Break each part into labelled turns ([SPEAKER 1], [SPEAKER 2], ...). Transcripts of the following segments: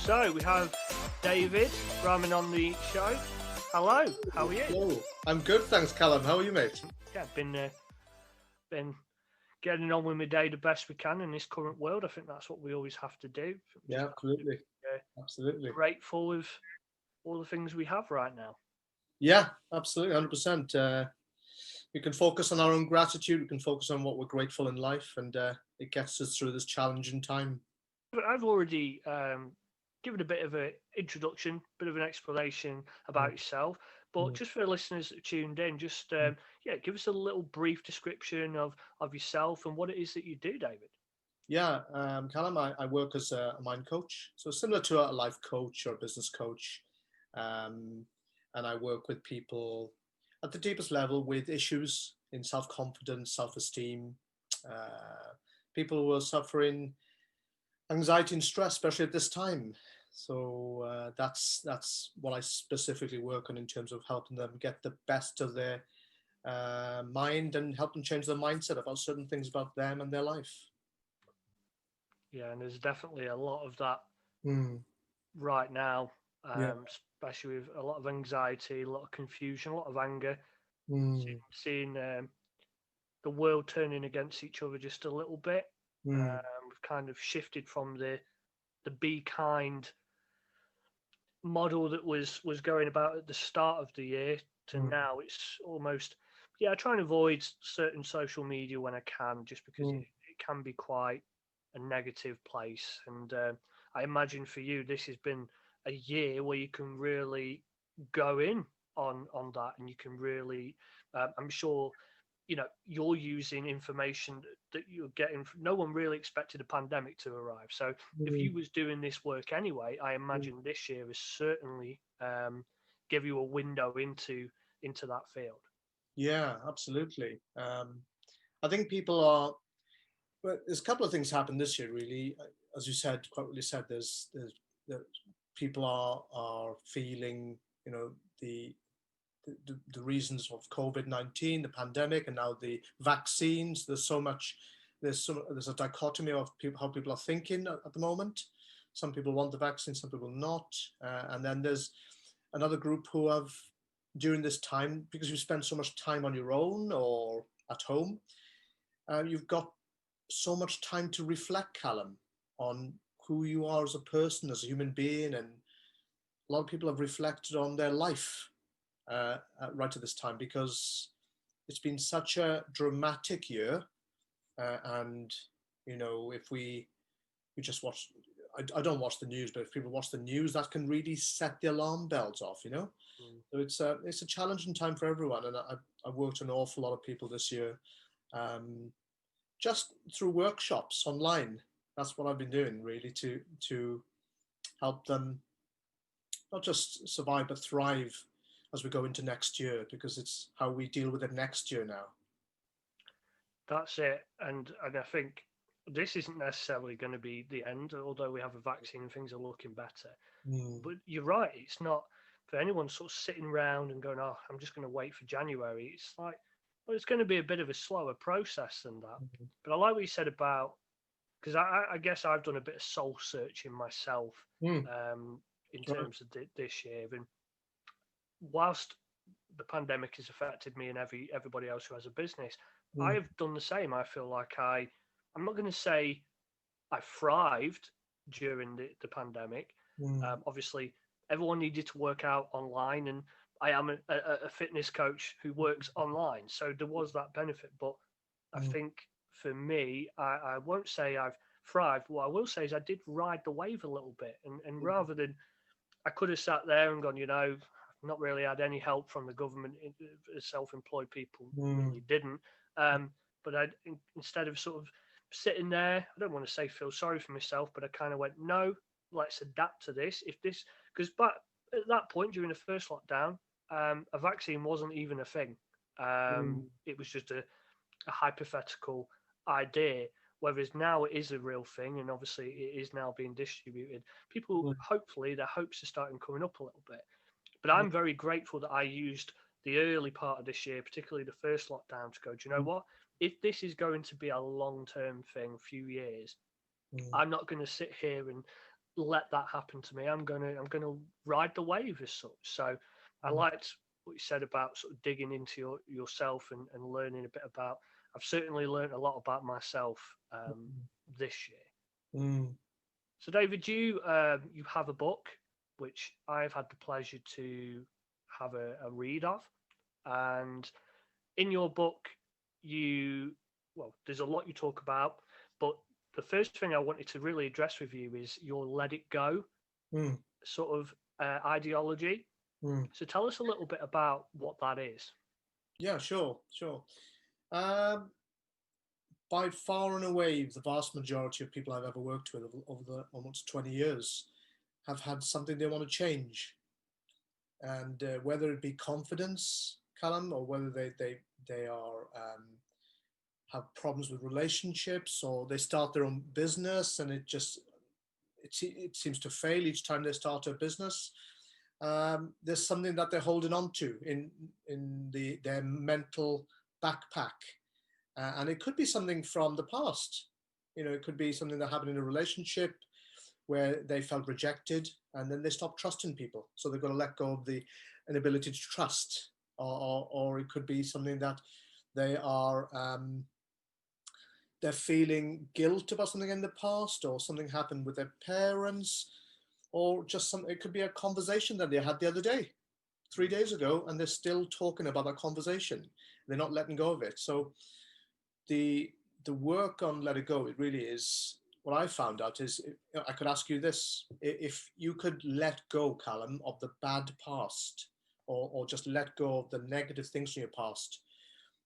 [SPEAKER 1] So we have David Rahman on the show. Hello, how are you?
[SPEAKER 2] Hello. I'm good, thanks, Callum. How are you, mate?
[SPEAKER 1] Yeah, been getting on with my day the best we can in this current world. I think that's what we always have to do.
[SPEAKER 2] Yeah, absolutely. Absolutely.
[SPEAKER 1] Grateful with all the things we have right now.
[SPEAKER 2] Yeah, absolutely, 100%. We can focus on our own gratitude. We can focus on what we're grateful in life, and it gets us through this challenging time.
[SPEAKER 1] I've already given a bit of an introduction, bit of an explanation about yourself. But just for the listeners that tuned in, just give us a little brief description of yourself and what it is that you do, David.
[SPEAKER 2] Yeah, Callum, I work as a mind coach, so similar to a life coach or a business coach, and I work with people at the deepest level with issues in self-confidence, self-esteem, people who are suffering anxiety and stress, especially at this time. So that's what I specifically work on in terms of helping them get the best of their mind and help them change their mindset about certain things about them and their life.
[SPEAKER 1] Yeah, and there's definitely a lot of that right now, especially with a lot of anxiety, a lot of confusion, a lot of anger. Seeing the world turning against each other just a little bit. We've kind of shifted from the be kind model that was going about at the start of the year to now. It's almost, I try and avoid certain social media when I can, just because it can be quite a negative place. And I imagine for you, this has been a year where you can really go in on that, and you can really, I'm sure, you're using information that you're getting. No one really expected a pandemic to arrive. So if you was doing this work anyway, I imagine this year has certainly give you a window into that field.
[SPEAKER 2] Yeah, absolutely. I think people are. Well, there's a couple of things happened this year, really. As you said, quite rightly said, there's people are feeling, the reasons of COVID-19, the pandemic, and now the vaccines. There's so much. There's a dichotomy of how people are thinking at the moment. Some people want the vaccine, some people not, and then there's another group who have, during this time, because you spend so much time on your own or at home, you've got so much time to reflect, Callum, on who you are as a person, as a human being, and a lot of people have reflected on their life right at this time, because it's been such a dramatic year, and if we just watch, I don't watch the news, but if people watch the news, that can really set the alarm bells off. So it's a challenging time for everyone, and I've worked with an awful lot of people this year, just through workshops online. That's what I've been doing, really, to help them not just survive but thrive as we go into next year, because it's how we deal with it next year now.
[SPEAKER 1] That's it. And I think this isn't necessarily going to be the end, although we have a vaccine and things are looking better. But you're right, it's not for anyone sort of sitting around and going, oh, I'm just going to wait for January. It's like, well, it's going to be a bit of a slower process than that. But I like what you said about, because I guess I've done a bit of soul searching myself in terms of this year. And whilst the pandemic has affected me and everybody else who has a business, I have done the same. I feel like I'm not going to say I thrived during the pandemic. Obviously, everyone needed to work out online, and I am a fitness coach who works online, so there was that benefit. But I think for me, I won't say I've thrived. What I will say is I did ride the wave a little bit, and rather than, I could have sat there and gone, I've not really had any help from the government. Self-employed people really didn't. But instead of sort of sitting there, I don't want to say feel sorry for myself, but I kind of went, no, let's adapt to this. Because at that point during the first lockdown, a vaccine wasn't even a thing. It was just a hypothetical idea. Whereas now it is a real thing, and obviously it is now being distributed. People, hopefully, their hopes are starting coming up a little bit. But I'm very grateful that I used the early part of this year, particularly the first lockdown, to go, do you know what? If this is going to be a long-term thing, a few years, I'm not going to sit here and let that happen to me. I'm gonna ride the wave as such. So I liked what you said about sort of digging into yourself and learning a bit about. I've certainly learned a lot about myself this year. So David, you have a book which I've had the pleasure to have a read of, and in your book, there's a lot you talk about, but the first thing I wanted to really address with you is your let it go sort of ideology. So tell us a little bit about what that is.
[SPEAKER 2] Yeah, sure. By far and away, the vast majority of people I've ever worked with over the almost 20 years have had something they want to change. And whether it be confidence, Callum, or whether they are have problems with relationships, or they start their own business and it seems to fail each time they start a business. There's something that they're holding on to in their mental backpack. And it could be something from the past. It could be something that happened in a relationship where they felt rejected and then they stopped trusting people. So they've got to let go of the inability to trust. Or it could be something that they're feeling guilt about something in the past, or something happened with their parents, or just it could be a conversation that they had the other day, 3 days ago, and they're still talking about that conversation. They're not letting go of it. So the work on let it go, it really is, what I found out is, I could ask you this: if you could let go, Callum, of the bad past, or just let go of the negative things in your past,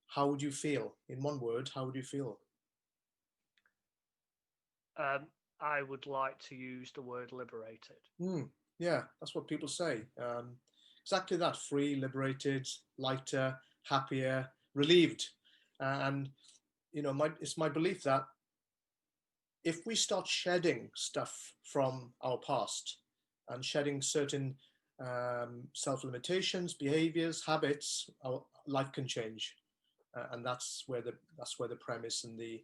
[SPEAKER 2] how would you feel? In one word, how would you feel?
[SPEAKER 1] I would like to use the word liberated.
[SPEAKER 2] Yeah, that's what people say. Exactly that: free, liberated, lighter, happier, relieved. And it's my belief that if we start shedding stuff from our past and shedding certain self-limitations, behaviors, habits, our life can change. And that's where the premise and the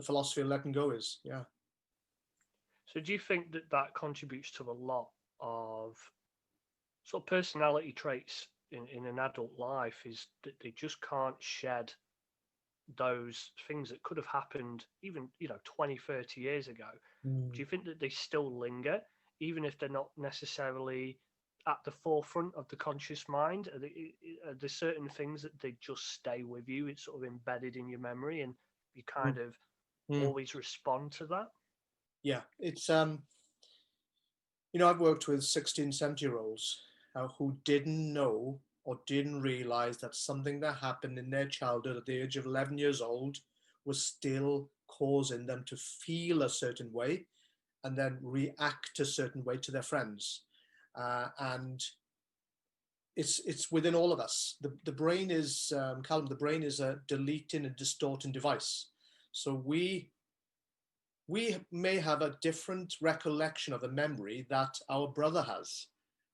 [SPEAKER 2] philosophy of letting go is. Yeah.
[SPEAKER 1] So do you think that contributes to a lot of sort of personality traits in an adult life, is that they just can't shed those things that could have happened even 20, 30 years ago? Do you think that they still linger, even if they're not necessarily at the forefront of the conscious mind? Are there certain things that they just stay with you? It's sort of embedded in your memory, and you kind of always respond to that?
[SPEAKER 2] Yeah, it's I've worked with 16, 17-year-olds who didn't know or didn't realize that something that happened in their childhood at the age of 11 years old was still causing them to feel a certain way and then react a certain way to their friends. And it's within all of us. The brain is, Callum, the brain is a deleting and distorting device. So we may have a different recollection of a memory that our brother has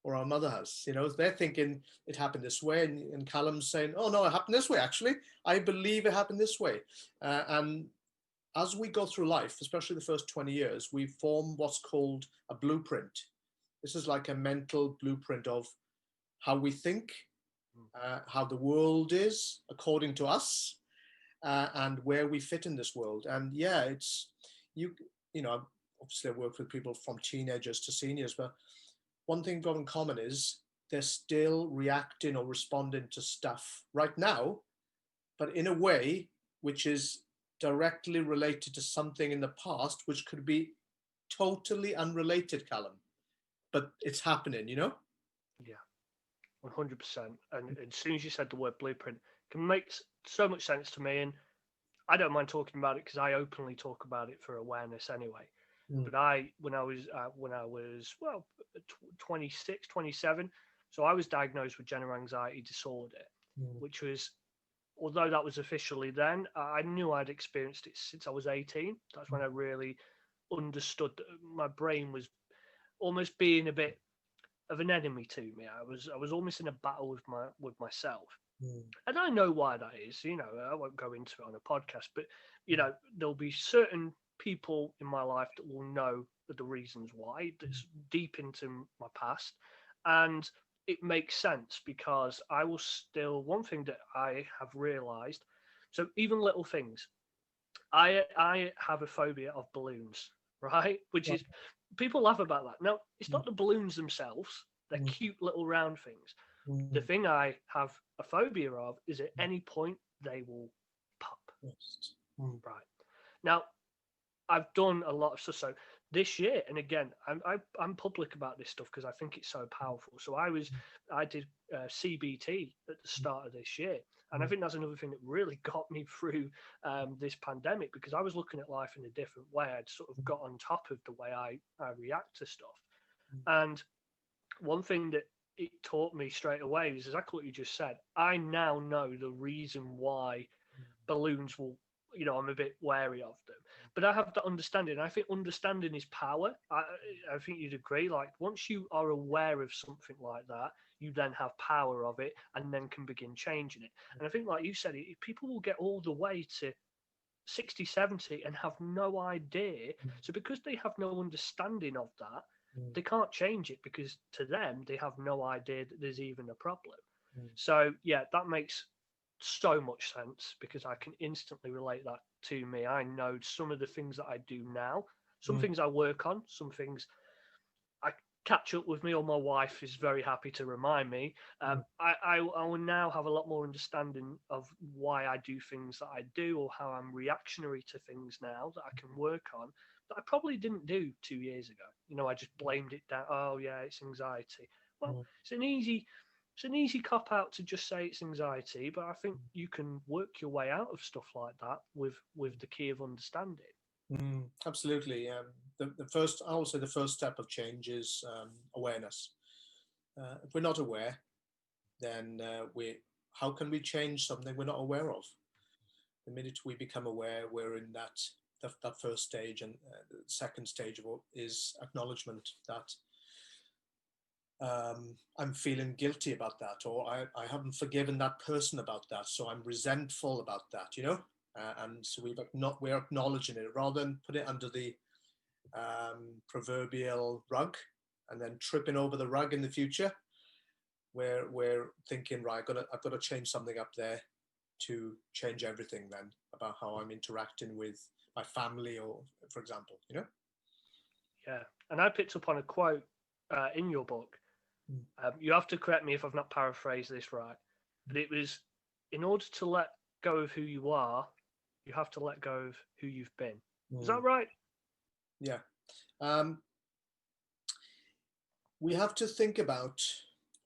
[SPEAKER 2] or our mother has. They're thinking it happened this way, and Callum's saying, oh no, it happened this way, actually. I believe it happened this way. And as we go through life, especially the first 20 years, we form what's called a blueprint. This is like a mental blueprint of how we think, how the world is according to us, and where we fit in this world. And yeah, it's, obviously I work with people from teenagers to seniors, but one thing got in common is they're still reacting or responding to stuff right now, but in a way which is directly related to something in the past, which could be totally unrelated, Callum, but it's happening.
[SPEAKER 1] Yeah, 100%. And as soon as you said the word blueprint, it can make so much sense to me. And I don't mind talking about it because I openly talk about it for awareness anyway. But when I was 26, 27, so I was diagnosed with general anxiety disorder, which was, although that was officially then, I knew I'd experienced it since I was 18. That's when I really understood that my brain was almost being a bit of an enemy to me. I was almost in a battle with myself. And I know why that is. I won't go into it on a podcast, but there'll be certain people in my life that will know the reasons why. That's deep into my past, and it makes sense because I will still. One thing that I have realised, so even little things, I have a phobia of balloons, right? Which
[SPEAKER 2] Right.
[SPEAKER 1] is people laugh about that. No, it's
[SPEAKER 2] Mm,
[SPEAKER 1] not the balloons themselves. They're
[SPEAKER 2] mm,
[SPEAKER 1] cute little round things. The
[SPEAKER 2] mm,
[SPEAKER 1] thing I have a phobia of is at any point they will pop.
[SPEAKER 2] yes. Mm,
[SPEAKER 1] Right. Now, I've done a lot of stuff. So this year, and again, I'm public about this stuff because I think it's so powerful. So I did CBT at the start of this year, and I
[SPEAKER 2] mm,
[SPEAKER 1] think that's another thing that really got me through this pandemic because I was looking at life in a different way. I'd sort of got on top of the way I react to stuff, and one thing that it taught me straight away is exactly what you just said. I now know the reason why balloons will, I'm a bit wary of them, but I have that understanding. I think understanding is power. I think you'd agree. Like once you are aware of something like that, you then have power of it and then can begin changing it. And I think, like you said, people will get all the way to 60, 70 and have no idea. So because they have no understanding of that,
[SPEAKER 2] mm,
[SPEAKER 1] they can't change it because to them, they have no idea that there's even a problem.
[SPEAKER 2] mm,
[SPEAKER 1] So yeah, that makes so much sense because I can instantly relate that to me. I know some of the things that I do now, some
[SPEAKER 2] mm,
[SPEAKER 1] things I work on, some things I catch up with me, or my wife is very happy to remind me.
[SPEAKER 2] mm,
[SPEAKER 1] I will now have a lot more understanding of why I do things that I do or how I'm reactionary to things now that I can work on that I probably didn't do 2 years ago. I just blamed it down. Oh yeah, it's anxiety. Well,
[SPEAKER 2] mm.
[SPEAKER 1] it's an easy cop out to just say it's anxiety, but I think you can work your way out of stuff like that with the key of understanding.
[SPEAKER 2] Absolutely. The first, I would say, the first step of change is awareness. If we're not aware, then how can we change something we're not aware of? The minute we become aware, we're in that first stage, and the second stage is acknowledgement that I'm feeling guilty about that, or I haven't forgiven that person about that, so I'm resentful about that, and so we're acknowledging it rather than put it under the proverbial rug and then tripping over the rug in the future. We're thinking, right, I've got to change something up there to change everything then about how I'm interacting with my family, or for example.
[SPEAKER 1] Yeah, and I picked up on a quote in your book. You have to correct me if I've not paraphrased this right, but it was, in order to let go of who you are, you have to let go of who you've been. Is
[SPEAKER 2] Mm,
[SPEAKER 1] that right?
[SPEAKER 2] yeah. Um, we have to think about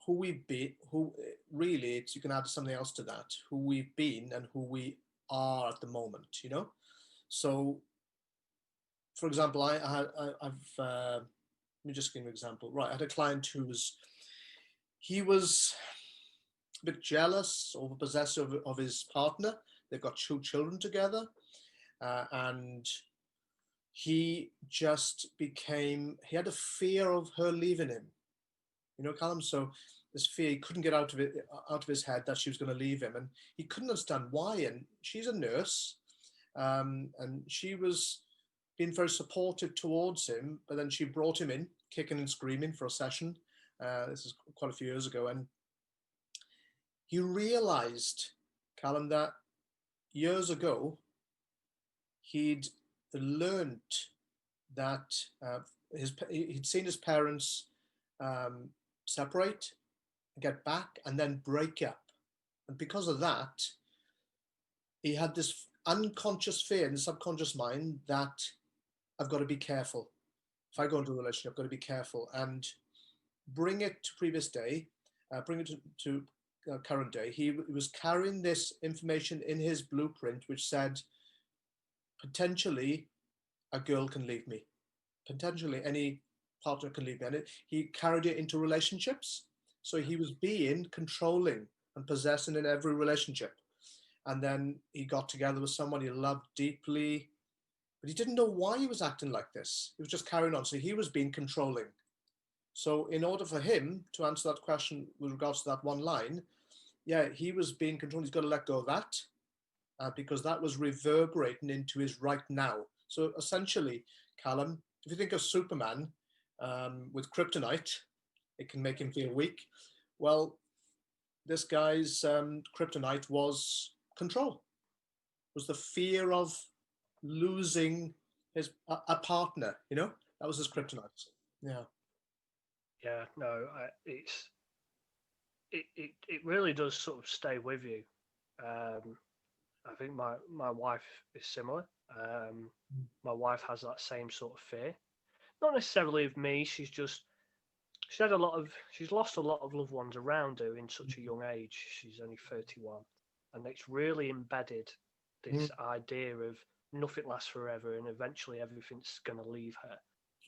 [SPEAKER 2] who we've been, who really, you can add something else to that, who we've been and who we are at the moment. So, for example, I've let me just give you an example. Right, I had a client he was a bit jealous or possessive of his partner. They've got 2 children together, and he had a fear of her leaving him. Callum. So this fear, he couldn't get out of his head that she was going to leave him, and he couldn't understand why. And she's a nurse, and she was being very supportive towards him. But then she brought him in, kicking and screaming, for a session. This is quite a few years ago, and he realised, Callum, that years ago he'd learnt that he'd seen his parents separate, get back, and then break up. And because of that, he had this unconscious fear in the subconscious mind that I've got to be careful. If I go into a relationship, I've got to be careful and bring it to previous day, bring it to current day. He was carrying this information in his blueprint, which said, potentially a girl can leave me. Potentially any partner can leave me. And he carried it into relationships. So he was being controlling and possessing in every relationship. And then he got together with someone he loved deeply, but he didn't know why he was acting like this. He was just carrying on. So he was being controlling. So in order for him to answer that question with regards to that one line, yeah, he was being controlled. He's got to let go of that because that was reverberating into his right now. So essentially, Callum, if you think of Superman with kryptonite, it can make him feel weak. Well, this guy's kryptonite was control, was the fear of losing a partner. That was his kryptonite. Yeah.
[SPEAKER 1] Yeah, no, it really does sort of stay with you. I think my wife is similar. My wife has that same sort of fear, not necessarily of me. She's lost a lot of loved ones around her in such a young age. She's only 31, and it's really embedded this idea of nothing lasts forever, and eventually everything's going to leave her.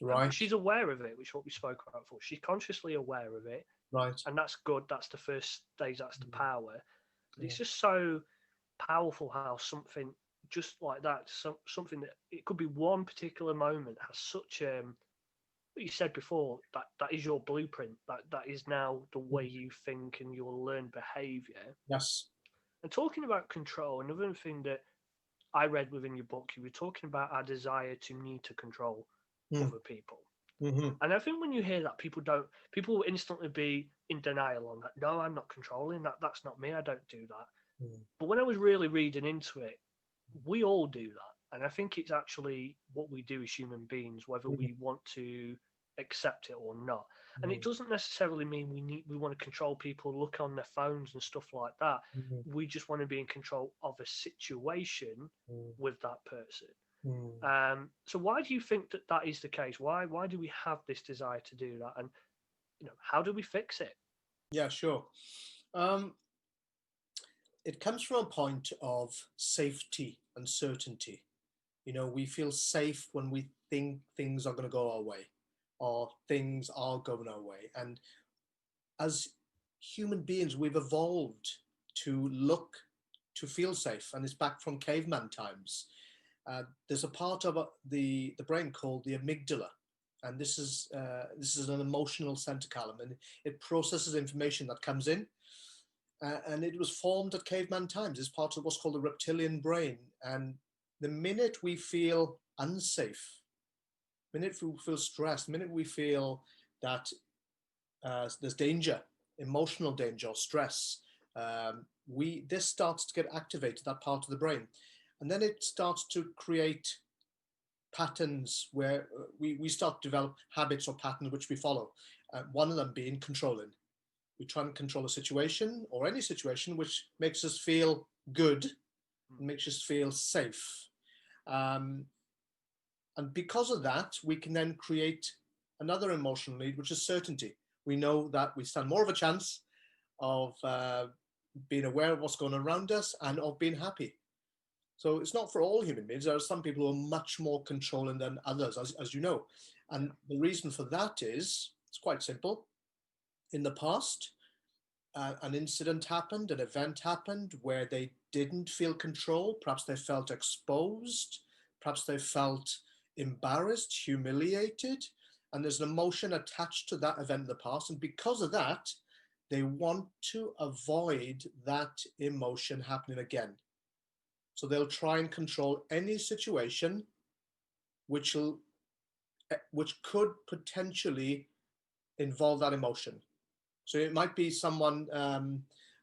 [SPEAKER 2] Right.
[SPEAKER 1] But she's aware of it, which is what we spoke about before. She's consciously aware of it,
[SPEAKER 2] right,
[SPEAKER 1] and that's good. That's the first stage. That's the power. But it's just so powerful how something just like that, something that it could be one particular moment, has such what you said before, that is your blueprint. That is now the way you think, and you'll learn behavior.
[SPEAKER 2] Yes.
[SPEAKER 1] And talking about control, another thing that I read within your book, you were talking about our desire to need to control other people. And I think when you hear that, people will instantly be in denial on that. No, I'm not controlling that. That's not me. I don't do that. But when I was really reading into it, we all do that. And I think it's actually what we do as human beings, whether we want to accept it or not. And it doesn't necessarily mean we want to control people, look on their phones and stuff like that. We just want to be in control of a situation with that person. So why do you think that is the case? Why do we have this desire to do that? And how do we fix it?
[SPEAKER 2] Yeah, sure. It comes from a point of safety and certainty. We feel safe when we think things are going to go our way, or things are going our way. And as human beings, we've evolved to feel safe, and it's back from caveman times. There's a part of the brain called the amygdala, and this is an emotional center, Callum, and it processes information that comes in. And it was formed at caveman times as part of what's called the reptilian brain. And the minute we feel unsafe, the minute we feel stressed, the minute we feel that there's danger, emotional danger or stress, this starts to get activated, that part of the brain. And then it starts to create patterns where we start to develop habits or patterns which we follow. One of them being controlling. We try and control a situation or any situation which makes us feel good, makes us feel safe. And because of that, we can then create another emotional need, which is certainty. We know that we stand more of a chance of being aware of what's going on around us and of being happy. So it's not for all human beings. There are some people who are much more controlling than others, as you know. And the reason for that is, it's quite simple. In the past, an incident happened, an event happened where they didn't feel control. Perhaps they felt exposed. Perhaps they felt embarrassed, humiliated. And there's an emotion attached to that event in the past. And because of that, they want to avoid that emotion happening again. So they'll try and control any situation which could potentially involve that emotion. So it might be someone, I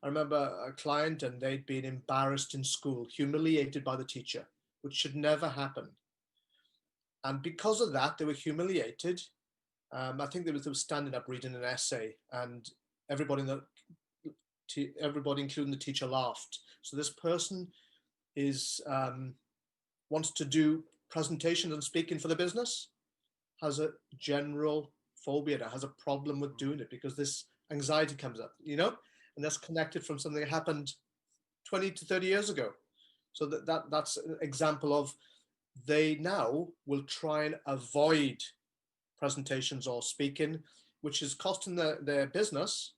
[SPEAKER 2] remember a client, and they'd been embarrassed in school, humiliated by the teacher, which should never happen. And because of that, they were humiliated. I think they were standing up reading an essay, and everybody, including the teacher, laughed. So this person wants to do presentations and speaking for the business, has a general phobia, has a problem with doing it because this anxiety comes up, and that's connected from something that happened 20 to 30 years ago. So that's an example of, they now will try and avoid presentations or speaking, which is costing their business,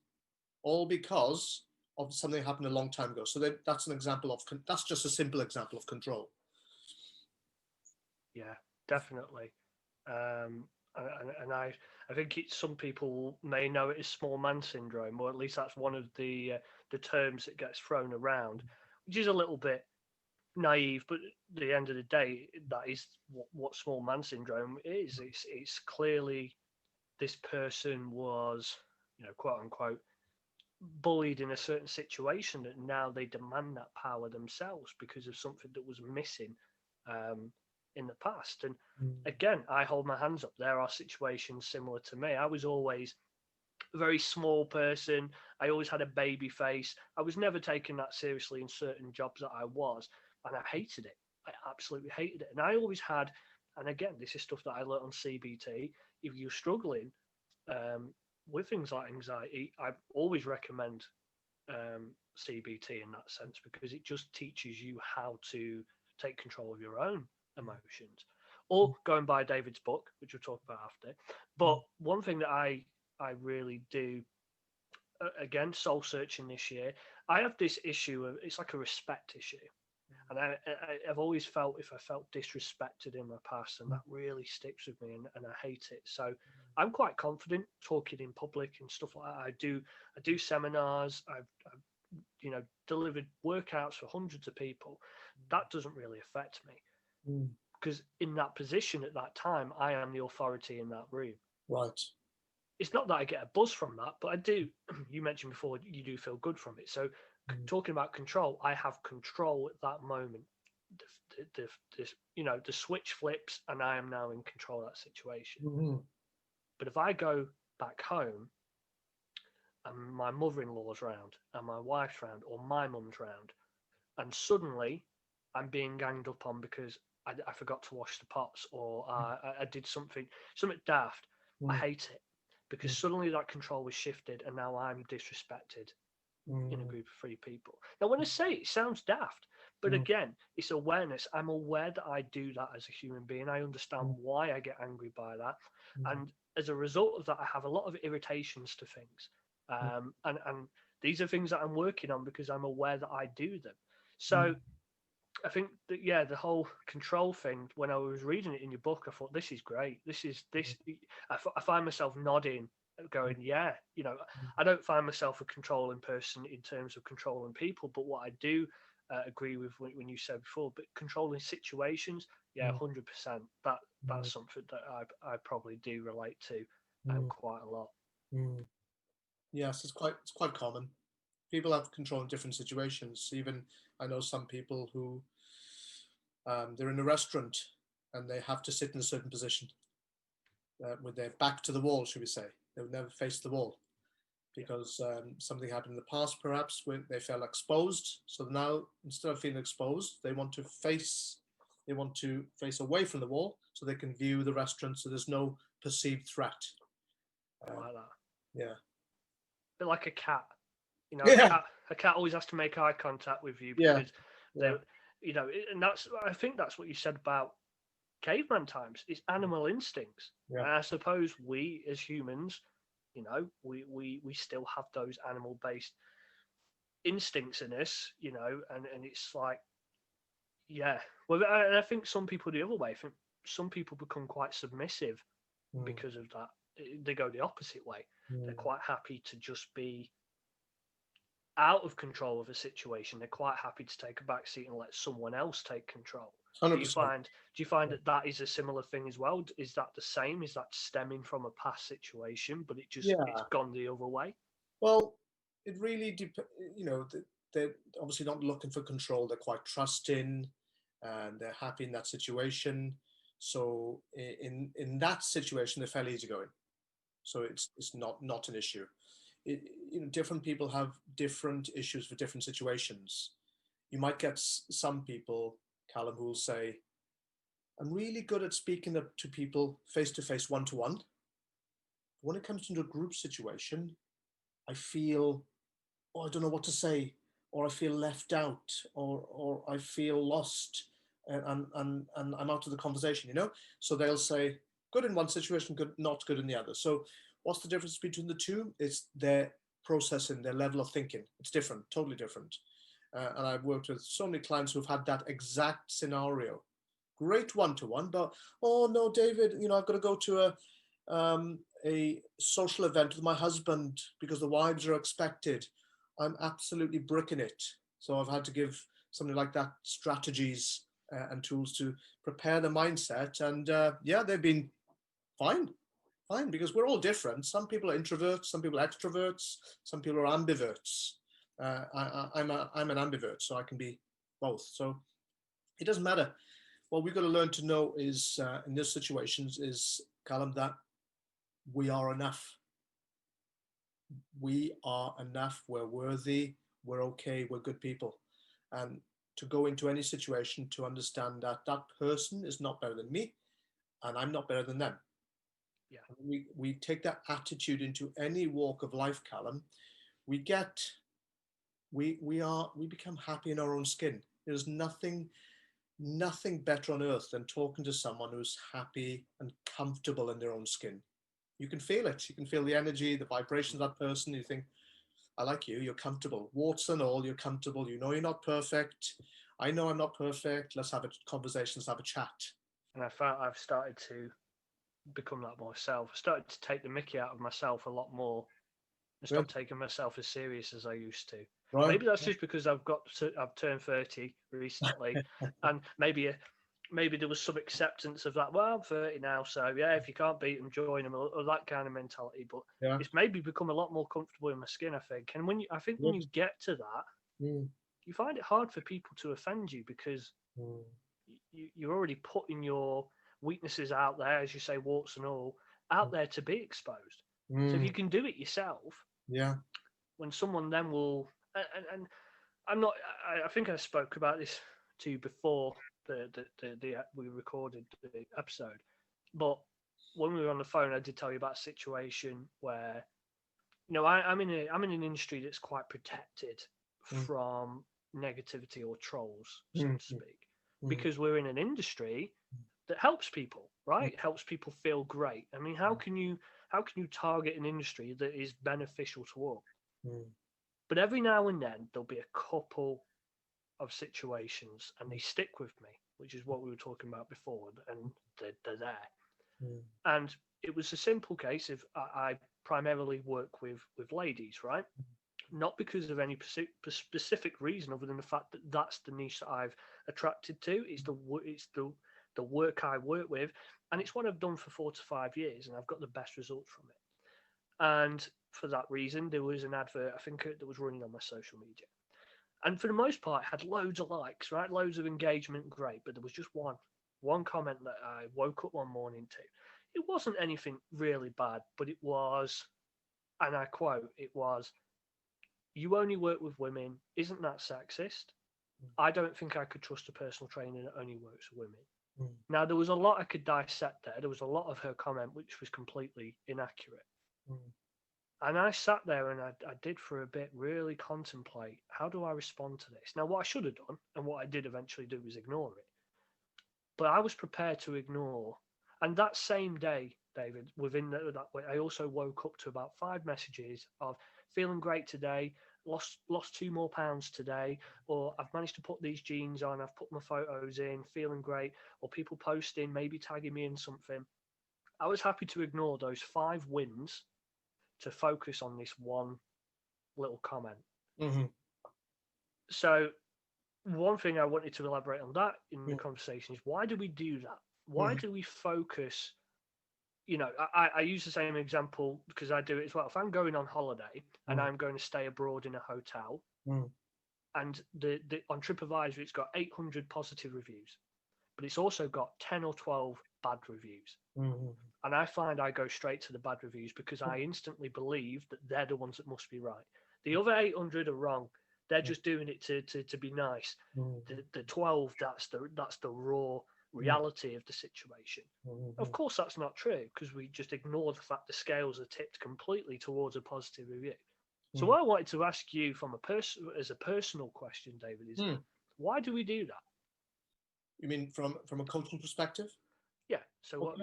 [SPEAKER 2] all because of something that happened a long time ago. So that's an example that's just a simple example of control.
[SPEAKER 1] Yeah, definitely. And I think some people may know it as small man syndrome, or at least that's one of the terms that gets thrown around, which is a little bit naive, but at the end of the day, that is what small man syndrome is. It's clearly this person was, quote unquote, bullied in a certain situation that now they demand that power themselves because of something that was missing in the past. And again, I hold my hands up. There are situations similar to me. I was always a very small person. I always had a baby face. I was never taken that seriously in certain jobs that I was, and I hated it. I absolutely hated it. And I always had, and again, this is stuff that I learned on CBT. If you're struggling with things like anxiety, I always recommend CBT in that sense, because it just teaches you how to take control of your own emotions. Or going by David's book, which we'll talk about after. But one thing that I really do, again, soul searching this year, I have this issue of, it's like a respect issue. And I've always felt, if I felt disrespected in my past, and that really sticks with me, and I hate it. So I'm quite confident talking in public and stuff like that. I do seminars. I've delivered workouts for hundreds of people. That doesn't really affect me because in that position at that time, I am the authority in that room.
[SPEAKER 2] Right.
[SPEAKER 1] It's not that I get a buzz from that, but I do. You mentioned before, you do feel good from it. So talking about control, I have control at that moment. The switch flips, and I am now in control of that situation. But if I go back home and my mother-in-law's round and my wife's round or my mum's round, and suddenly I'm being ganged up on because I forgot to wash the pots, or I did something daft, I hate it, because suddenly that control was shifted and now I'm disrespected in a group of 3 people. Now, when I say it sounds daft, but again, it's awareness. I'm aware that I do that as a human being. I understand why I get angry by that. And as a result of that, I have a lot of irritations to things. And these are things that I'm working on because I'm aware that I do them. So I think that, yeah, the whole control thing, when I was reading it in your book, I thought, this is great. This. I find myself nodding, going, yeah, I don't find myself a controlling person in terms of controlling people, but what I do agree with when you said before, but controlling situations, yeah, 100%. That's something that I probably do relate to quite a lot.
[SPEAKER 2] Yes, it's quite common. People have control in different situations. Even I know some people who they're in a restaurant and they have to sit in a certain position with their back to the wall, should we say. They would never face the wall because something happened in the past, perhaps, when they felt exposed. So now, instead of feeling exposed, they want to face away from the wall so they can view the restaurant, so there's no perceived threat.
[SPEAKER 1] I like that.
[SPEAKER 2] Yeah.
[SPEAKER 1] A bit like a cat.
[SPEAKER 2] Yeah.
[SPEAKER 1] A cat always has to make eye contact with you because and I think that's what you said about caveman times. It's animal instincts.
[SPEAKER 2] Yeah.
[SPEAKER 1] And I suppose we as humans, we still have those animal-based instincts in us, and it's like, yeah. Well, and I think some people the other way. I think some people become quite submissive because of that. They go the opposite way. They're quite happy to just be out of control of a situation. They're quite happy to take a back seat and let someone else take control.
[SPEAKER 2] 100%.
[SPEAKER 1] Do you find that is a similar thing as well? Is that the same? Is that stemming from a past situation, but it's gone the other way?
[SPEAKER 2] Well, it really depends. They're obviously not looking for control. They're quite trusting, and they're happy in that situation. So in that situation, they're fairly easygoing. So it's not an issue. Different people have different issues for different situations. You might get some people, Callum, who will say, I'm really good at speaking to people face to face, one to one. When it comes into a group situation, I feel, I don't know what to say, or I feel left out, or I feel lost, and I'm out of the conversation, So they'll say, good in one situation, not good in the other. So what's the difference between the two? It's their processing, their level of thinking. It's different, totally different. And I've worked with so many clients who've had that exact scenario. Great one-to-one, but, oh no, David, I've got to go to a social event with my husband because the wives are expected. I'm absolutely bricking it. So I've had to give something like that, strategies and tools to prepare the mindset. And yeah, they've been fine, because we're all different. Some people are introverts, some people are extroverts, some people are ambiverts. I'm an ambivert, so I can be both. So it doesn't matter. What we've got to learn to know is, in these situations, is, Callum, that we are enough. We are enough. We're worthy. We're okay. We're good people. And to go into any situation to understand that that person is not better than me, and I'm not better than them.
[SPEAKER 1] Yeah.
[SPEAKER 2] We take that attitude into any walk of life, Callum. We become happy in our own skin. There's nothing better on earth than talking to someone who's happy and comfortable in their own skin. You can feel it. You can feel the energy, the vibrations of that person. You think, I like you. You're comfortable. Warts and all, you're comfortable. You know you're not perfect. I know I'm not perfect. Let's have a conversation. Let's have a chat.
[SPEAKER 1] And I found I've started to become that myself. I started to take the mickey out of myself a lot more and stop taking myself as serious as I used to. Right. Maybe that's just because I've turned 30 recently, and maybe there was some acceptance of that. Well, I'm 30 now, so yeah, if you can't beat them, join them, or that kind of mentality. But it's maybe become a lot more comfortable in my skin, I think. And when you get to that, you find it hard for people to offend you, because you're already putting your weaknesses out there, as you say, warts and all, out there to be exposed. So if you can do it yourself, when someone then will, and I'm not, I think I spoke about this to you before we recorded the episode, but when we were on the phone, I did tell you about a situation where, I'm in an industry that's quite protected from negativity or trolls, so to speak, because we're in an industry that helps people, right? It helps people feel great. I mean, how can you target an industry that is beneficial to all? But every now and then there'll be a couple of situations, and they stick with me, which is what we were talking about before, and they're there. And it was a simple case of I primarily work with ladies, right? Not because of any specific reason other than the fact that that's the niche that I've attracted to. It's the work I work with, and it's what I've done for 4 to 5 years, and I've got the best results from it. And for that reason, there was an advert, I think, that was running on my social media. And for the most part, it had loads of likes, right? Loads of engagement, great. But there was just one comment that I woke up one morning to. It wasn't anything really bad, but it was, and I quote, it was, "You only work with women. Isn't that sexist? I don't think I could trust a personal trainer that only works with women." Now, there was a lot I could dissect there. There was a lot of her comment which was completely inaccurate. And I sat there and I did for a bit really contemplate, how do I respond to this? Now, what I should have done, and what I did eventually do, was ignore it. But I was prepared to ignore. And that same day, David, within that way, I also woke up to about 5 messages of feeling great today, lost 2 more pounds today, or I've managed to put these jeans on, I've put my photos in, feeling great, or people posting, maybe tagging me in something. I was happy to ignore those 5 wins to focus on this one little comment. So one thing I wanted to elaborate on that in the conversation is, why do we do that? Why do we focus? I use the same example because I do it as well. If I'm going on holiday and I'm going to stay abroad in a hotel, and on TripAdvisor it's got 800 positive reviews, but it's also got 10 or 12 bad reviews. And I find I go straight to the bad reviews because I instantly believe that they're the ones that must be right. The other 800 are wrong. They're just doing it to be nice. The 12, that's the raw reality of the situation. Of course, that's not true, because we just ignore the fact the scales are tipped completely towards a positive review. So what I wanted to ask you as a personal question, David, is why do we do that?
[SPEAKER 2] You mean from a coaching perspective?
[SPEAKER 1] Yeah. So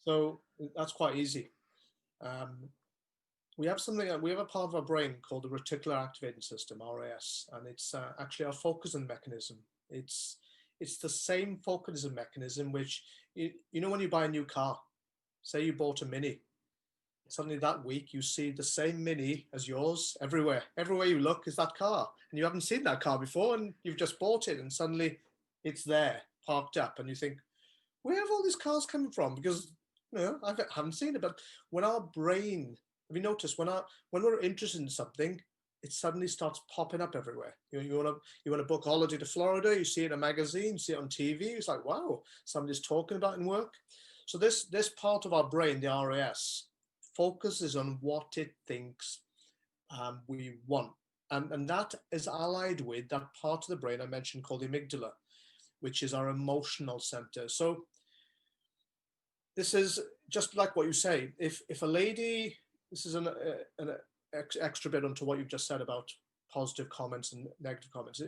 [SPEAKER 2] So that's quite easy. We have a part of our brain called the reticular activating system, RAS, and it's actually our focusing mechanism. It's the same focusing mechanism which, when you buy a new car, say you bought a Mini, Suddenly that week you see the same Mini as yours everywhere. Everywhere you look is that car, and you haven't seen that car before, and you've just bought it, and suddenly it's there parked up, and you think, where have all these cars coming from? Because I haven't seen it. But when our brain, have you noticed when we're interested in something, it suddenly starts popping up everywhere. You want to book a holiday to Florida, you see it in a magazine, you see it on TV, it's like, wow, somebody's talking about it in work. So this part of our brain, the RAS, focuses on what it thinks we want. And that is allied with that part of the brain I mentioned called the amygdala, which is our emotional center. So this is just like what you say. If a lady, this is an extra bit onto what you've just said about positive comments and negative comments.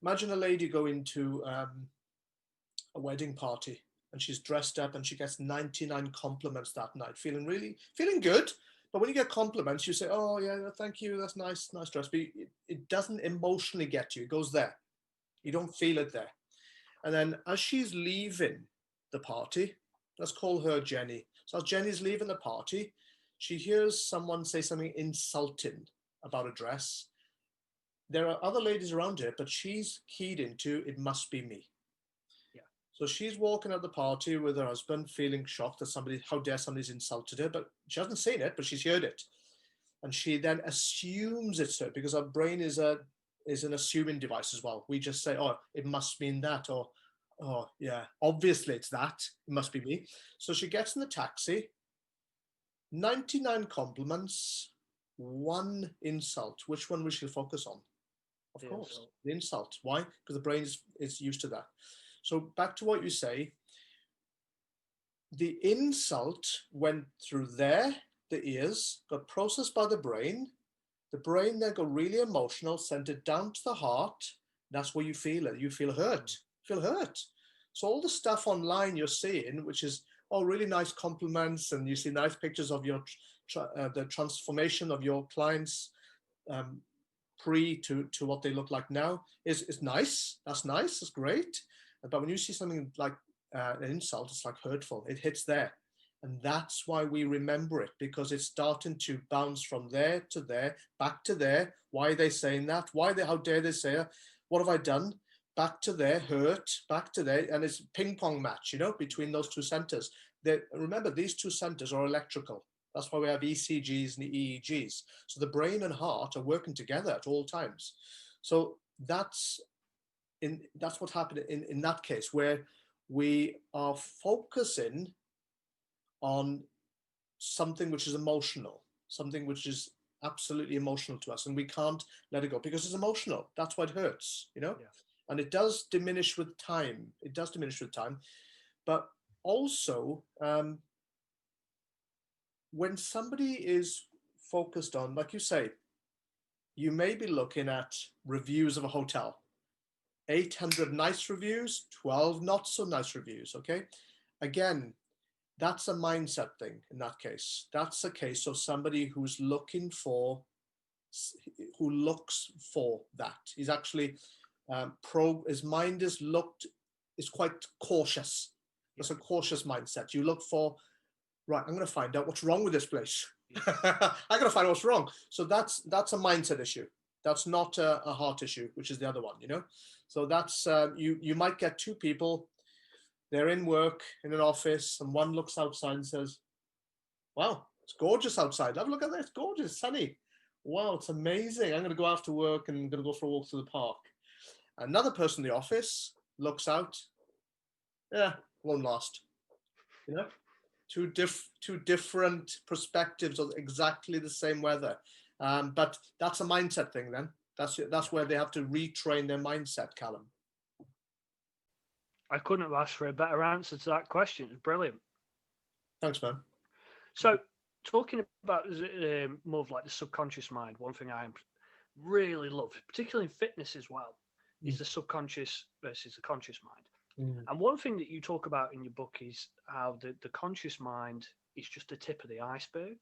[SPEAKER 2] Imagine a lady going to a wedding party and she's dressed up and she gets 99 compliments that night, feeling good. But when you get compliments, you say, oh yeah, thank you, that's nice dress. But it doesn't emotionally get you. It goes there. You don't feel it there. And then as she's leaving the party, let's call her Jenny. So as Jenny's leaving the party, she hears someone say something insulting about a dress. There are other ladies around her, but she's keyed into, it must be me.
[SPEAKER 1] Yeah.
[SPEAKER 2] So she's walking at the party with her husband, feeling shocked that how dare somebody's insulted her, but she hasn't seen it, but she's heard it. And she then assumes it's her, because our brain is an assuming device as well. We just say, oh, it must mean that, or, oh yeah, obviously it's that, it must be me. So she gets in the taxi, 99 compliments, 1 insult. Which one will she focus on? Of course, the insult. Why? Because the brain is used to that. So back to what you say, the insult went through the ears, got processed by the brain then got really emotional, sent it down to the heart. That's where you feel it. You feel hurt. So all the stuff online you're seeing, which is really nice compliments, and you see nice pictures of your the transformation of your clients pre to what they look like now is nice. That's nice. That's great. But when you see something like an insult, it's like hurtful. It hits there. And that's why we remember it, because it's starting to bounce from there to there, back to there. Why are they saying that? How dare they say it? What have I done? Back to there, hurt, back to there. And it's a ping pong match, between those two centers. Remember, these two centers are electrical. That's why we have ECGs and EEGs. So the brain and heart are working together at all times. So that's what's happening in that case, where we are focusing on something which is emotional, something which is absolutely emotional to us, and we can't let it go because it's emotional. That's why it hurts, Yeah. And it does diminish with time. But also, when somebody is focused on, like you say, you may be looking at reviews of a hotel, 800 nice reviews, 12 not so nice reviews, okay? Again, that's a mindset thing in that case. That's a case of somebody who looks for that. He's actually his mind is quite cautious. It's a cautious mindset. You look for, right, I'm going to find out what's wrong with this place. I got to find out what's wrong. So that's a mindset issue. That's not a heart issue, which is the other one, So that's, you might get 2 people. They're in work in an office, and one looks outside and says, wow, it's gorgeous outside. Have a look at that. It's gorgeous, it's sunny. Wow, it's amazing. I'm going to go after work and I'm going to go for a walk to the park. Another person in the office looks out. Yeah, won't last. Two different perspectives of exactly the same weather. But that's a mindset thing then. That's where they have to retrain their mindset, Callum.
[SPEAKER 1] I couldn't have asked for a better answer to that question. It's brilliant.
[SPEAKER 2] Thanks, man.
[SPEAKER 1] So, talking about more of like the subconscious mind, one thing I really love, particularly in fitness as well, is the subconscious versus the conscious mind. And one thing that you talk about in your book is how the conscious mind is just the tip of the iceberg.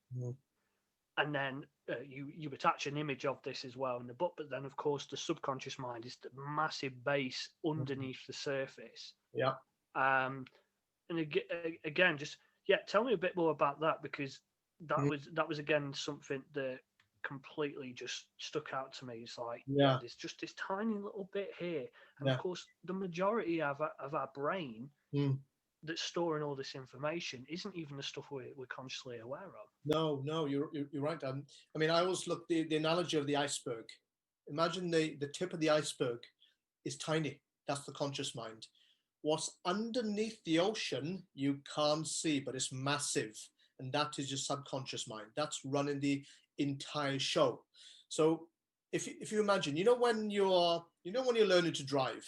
[SPEAKER 1] And then you attach an image of this as well in the book. But then, of course, the subconscious mind is the massive base underneath the surface.
[SPEAKER 2] Yeah.
[SPEAKER 1] And again, tell me a bit more about that, because that was again something that completely just stuck out to me. It's like,
[SPEAKER 2] Yeah,
[SPEAKER 1] there's just this tiny little bit here, and of
[SPEAKER 2] yeah.
[SPEAKER 1] course, the majority of our brain
[SPEAKER 2] Mm.
[SPEAKER 1] that's storing all this information isn't even the stuff we're consciously aware of.
[SPEAKER 2] No, no, you're right. I mean, I always look the analogy of the iceberg. Imagine the tip of the iceberg is tiny. That's the conscious mind. What's underneath the ocean you can't see, but it's massive, and that is your subconscious mind. That's running the entire show. So if you imagine, when you're learning to drive,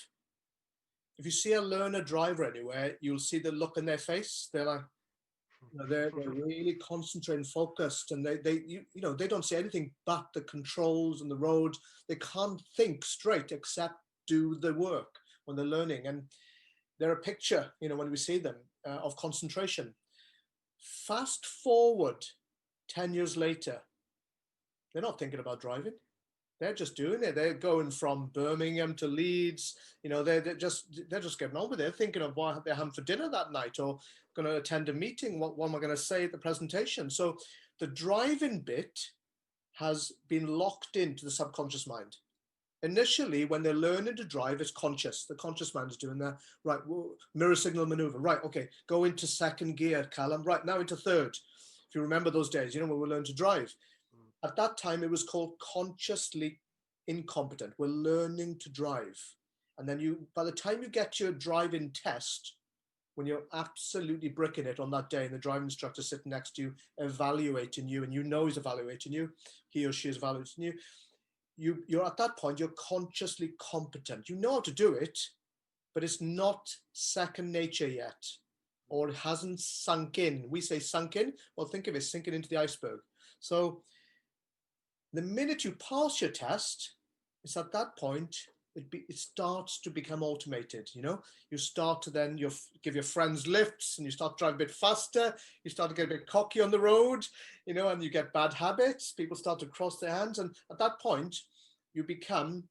[SPEAKER 2] if you see a learner driver anywhere, you'll see the look on their face. They're like, they're really concentrated and focused, and they don't see anything but the controls and the road. They can't think straight except do the work when they're learning. And they're a picture, when we see them, of concentration. Fast forward 10 years later, they're not thinking about driving. They're just doing it. They're going from Birmingham to Leeds. They're just getting on with it. They're thinking of what they're having for dinner that night, or going to attend a meeting. What am I going to say at the presentation? So the driving bit has been locked into the subconscious mind. Initially, when they're learning to drive, it's conscious. The conscious mind is doing that. Right, mirror signal maneuver. Right, okay, go into second gear, Callum. Right, now into third. If you remember those days, when we learned to drive. At that time, it was called consciously incompetent. We're learning to drive. And then by the time you get to your driving test, when you're absolutely bricking it on that day, and the driving instructor sitting next to you, evaluating you, and he's evaluating you, he or she is evaluating you, you're at that point, you're consciously competent. You know how to do it, but it's not second nature yet, or it hasn't sunk in. We say sunk in. Well, think of it sinking into the iceberg. So the minute you pass your test, it's at that point it starts to become automated. You start to then give your friends lifts, and you start to drive a bit faster. You start to get a bit cocky on the road, and you get bad habits. People start to cross their hands, and at that point, you become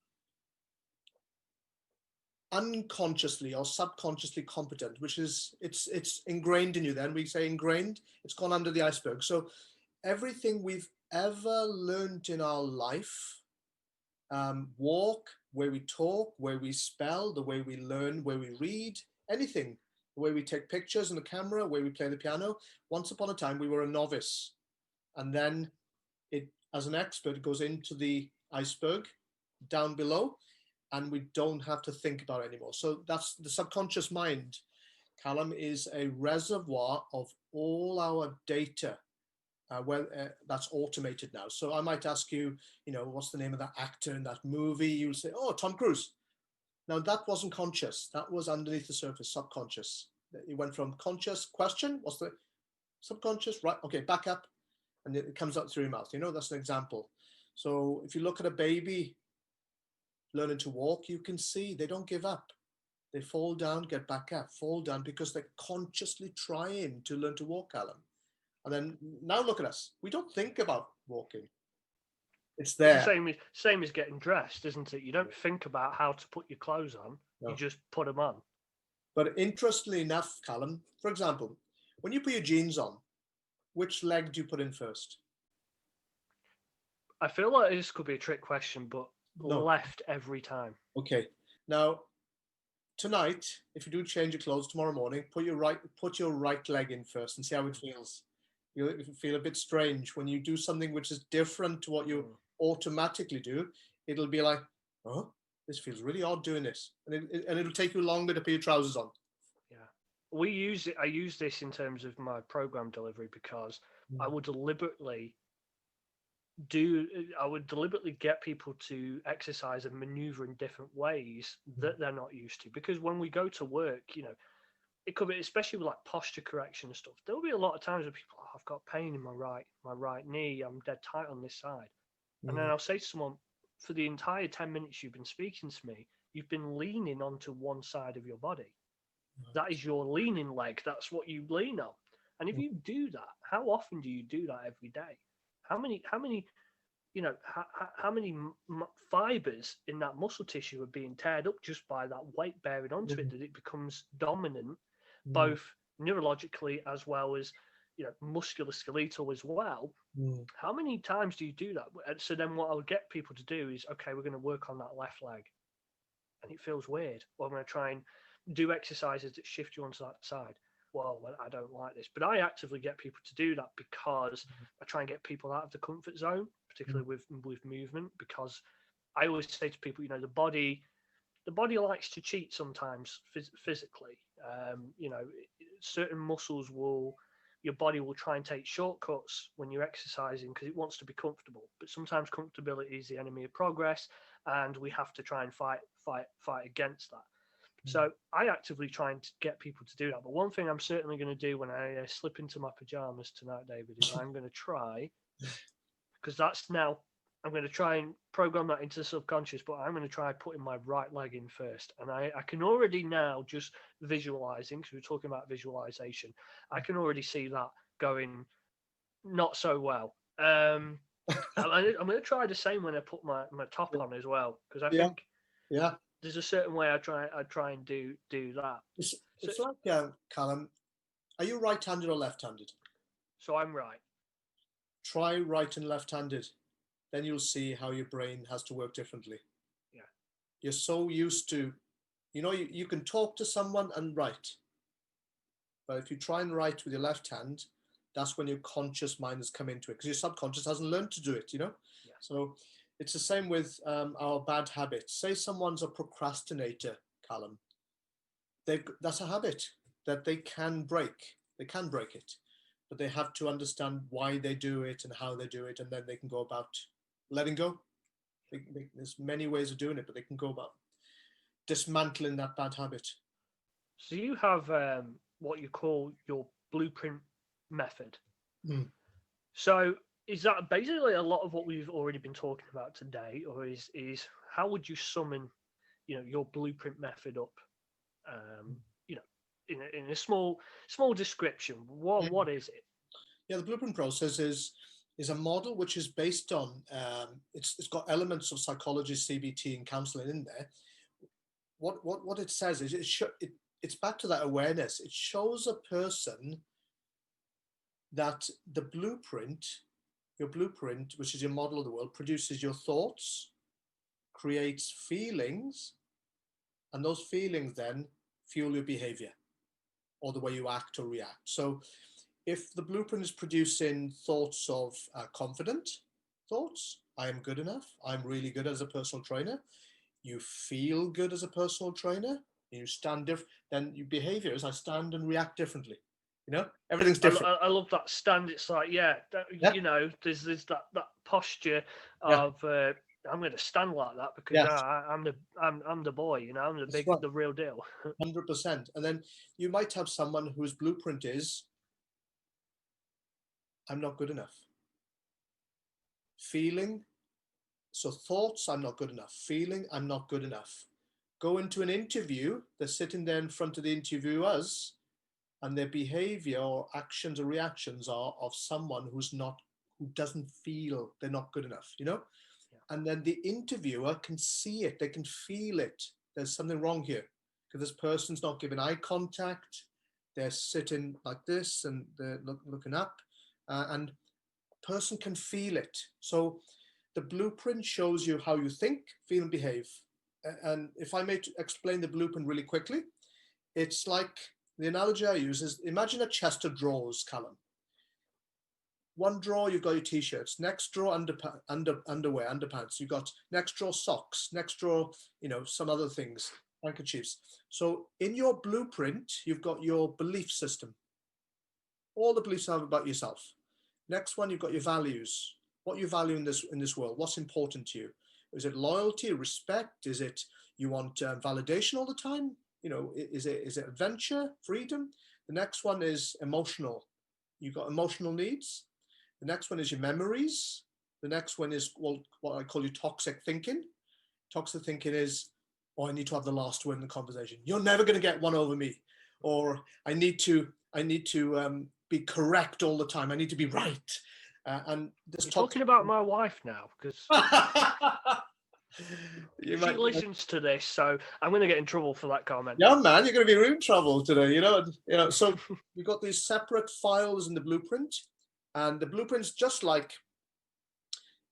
[SPEAKER 2] unconsciously or subconsciously competent, which is it's ingrained in you. Then we say ingrained. It's gone under the iceberg. So everything we've ever learned in our life, walk, where we talk, where we spell, the way we learn, where we read, anything, the way we take pictures on the camera, where we play the piano. Once upon a time, we were a novice. And then as an expert, it goes into the iceberg down below, and we don't have to think about it anymore. So that's the subconscious mind, Callum, is a reservoir of all our data. That's automated now. So I might ask you, what's the name of that actor in that movie? You'll say, oh, Tom Cruise. Now that wasn't conscious. That was underneath the surface, subconscious. It went from conscious question, what's the subconscious? Right, okay, back up. And it comes out through your mouth. That's an example. So if you look at a baby learning to walk, you can see they don't give up. They fall down, get back up, fall down, because they're consciously trying to learn to walk, Callum. And then now look at us. We don't think about walking. It's there.
[SPEAKER 1] It's the same as getting dressed, isn't it? You don't think about how to put your clothes on. No. You just put them on.
[SPEAKER 2] But interestingly enough, Callum, for example, when you put your jeans on, which leg do you put in first?
[SPEAKER 1] I feel like this could be a trick question, but left every time.
[SPEAKER 2] Okay. Now, tonight, if you do change your clothes tomorrow morning, put your right leg in first and see how it feels. You'll feel a bit strange when you do something which is different to what you automatically do. It'll be like, oh, this feels really odd doing this, and it'll take you longer to put your trousers on.
[SPEAKER 1] Yeah, I use this in terms of my program delivery, because I would deliberately get people to exercise and maneuver in different ways that they're not used to. Because when we go to work, it could be, especially with like posture correction and stuff, there'll be a lot of times where people, I've got pain in my right knee, I'm dead tight on this side. And then I'll say to someone, for the entire 10 minutes you've been speaking to me, you've been leaning onto one side of your body. That is your leaning leg. That's what you lean on. And if you do that, how often do you do that every day? How many fibers in that muscle tissue are being teared up just by that weight bearing onto it, that it becomes dominant, both neurologically as well as musculoskeletal as well. How many times do you do that? So then what I'll get people to do is, okay, we're going to work on that left leg, and it feels weird. Or I'm going to try and do exercises that shift you onto that side. Well, I don't like this, but I actively get people to do that because I try and get people out of the comfort zone, particularly with movement, because I always say to people, the body likes to cheat sometimes physically. Certain muscles your body will try and take shortcuts when you're exercising because it wants to be comfortable. But sometimes comfortability is the enemy of progress, and we have to try and fight against that. So I actively try and get people to do that. But one thing I'm certainly going to do when I slip into my pajamas tonight, David, is I'm going to try, because I'm going to try and program that into the subconscious, but I'm going to try putting my right leg in first. And I can already now, just visualizing, because we're talking about visualization, I can already see that going not so well. I'm going to try the same when I put my top on as well, because I think there's a certain way I try and do that.
[SPEAKER 2] It's like, Callum, are you right-handed or left-handed?
[SPEAKER 1] So I'm right.
[SPEAKER 2] Try right and left-handed. Then you'll see how your brain has to work differently.
[SPEAKER 1] Yeah.
[SPEAKER 2] You're so used to, you can talk to someone and write. But if you try and write with your left hand, that's when your conscious mind has come into it, because your subconscious hasn't learned to do it, Yeah. So it's the same with our bad habits. Say someone's a procrastinator, Callum. That's a habit that they can break. They can break it, but they have to understand why they do it and how they do it, and then they can go about letting go. There's many ways of doing it, but they can go about dismantling that bad habit.
[SPEAKER 1] So you have what you call your blueprint method. So is that basically a lot of what we've already been talking about today, or is how would you summon, your blueprint method up, in a small description? What is it?
[SPEAKER 2] Yeah, the blueprint process is a model which is based on it's got elements of psychology, CBT, and counseling in there. What it says is it's back to that awareness. It shows a person that the blueprint, your blueprint, which is your model of the world, produces your thoughts, creates feelings, and those feelings then fuel your behavior or the way you act or react. So if the blueprint is producing thoughts of confident thoughts, I am good enough, I'm really good as a personal trainer, you feel good as a personal trainer, you stand different, then your behavior is I stand and react differently. Everything's different.
[SPEAKER 1] I love that stand. It's like, there's that posture of I'm going to stand like that because I'm the boy, I'm the real deal.
[SPEAKER 2] 100%. And then you might have someone whose blueprint is I'm not good enough. Feeling, so thoughts, I'm not good enough. Feeling, I'm not good enough. Go into an interview, they're sitting there in front of the interviewers, and their behavior or actions or reactions are of someone who doesn't feel they're not good enough, And then the interviewer can see it, they can feel it. There's something wrong here because this person's not giving eye contact. They're sitting like this and they're looking up, and a person can feel it. So the blueprint shows you how you think, feel, and behave. And if I may explain the blueprint really quickly, it's like, the analogy I use is, imagine a chest of drawers, Callum. One drawer, you've got your t-shirts. Next drawer, underwear, underpants. You've got next drawer, socks. Next drawer, some other things, handkerchiefs. So in your blueprint, you've got your belief system. All the beliefs you have about yourself. Next one, you've got your values. What you value in this world. What's important to you? Is it loyalty, respect? Is it you want validation all the time? Is it adventure, freedom? The next one is emotional. You've got emotional needs. The next one is your memories. The next one is what I call your toxic thinking. Toxic thinking is, I need to have the last word in the conversation. You're never going to get one over me. Or I need to be correct all the time. I need to be right. And
[SPEAKER 1] You're talking about my wife now, because She listens to this, so I'm going to get in trouble for that comment.
[SPEAKER 2] Yeah, man, you're going to be in trouble today, you know. So we've got these separate files in the blueprint, and the blueprint's just like,